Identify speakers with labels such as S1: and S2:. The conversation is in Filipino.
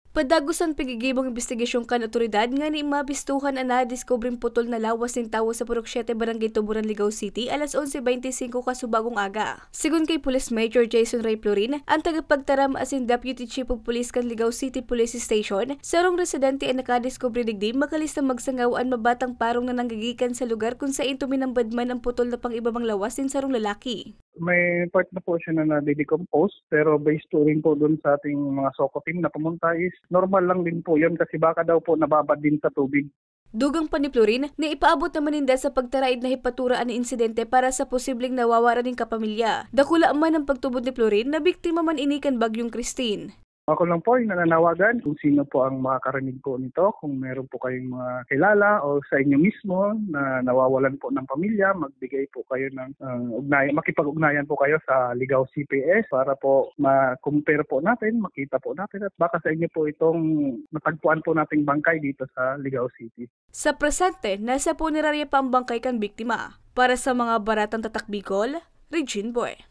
S1: Padagusan pigigibang investigasyon kan otoridad nga ni mabistuhan na diskubreng putol na lawas ng tawo sa Purok 7 Barangay Tuburan, Ligao City alas 11:25 kasubagong aga. Sigun kay Police Major Jason Ray Florin, ang tagapagtaram asin Deputy Chief of Police kan Ligao City Police Station, sarong residente ang nakadiskubre digdi makalis na magsangaw ang mabatang parong na nanggagikan sa lugar kung saan tuminambad man ang putol na pang-ibabang lawas ng sarong lalaki.
S2: May part na po siya na na-decompose pero based to rin po doon sa ating mga SOCO team na pumunta is normal lang din po yun kasi baka daw po nababad din sa tubig.
S1: Dugang pa ni Florin na ipaabot naman ninda sa pagtaraid na hipatura ang insidente para sa posibleng nawawara ng kapamilya. Dakula man ang pagtubod ni Florin na biktima man inikan bagyong Christine.
S2: Ako lang po yung nananawagan kung sino po ang makakarinig po nito. Kung meron po kayong mga kilala o sa inyo mismo na nawawalan po ng pamilya, magbigay po kayo ng makipag-ugnayan po kayo sa Ligao CPS para po ma-compare po natin, makita po natin at baka sa inyo po itong matagpuan po nating bangkay dito sa Ligao City.
S1: Sa presente, nasa punerarya pa ang bangkay kan biktima. Para sa mga Baratang Tatak Bicol, Regine Boy.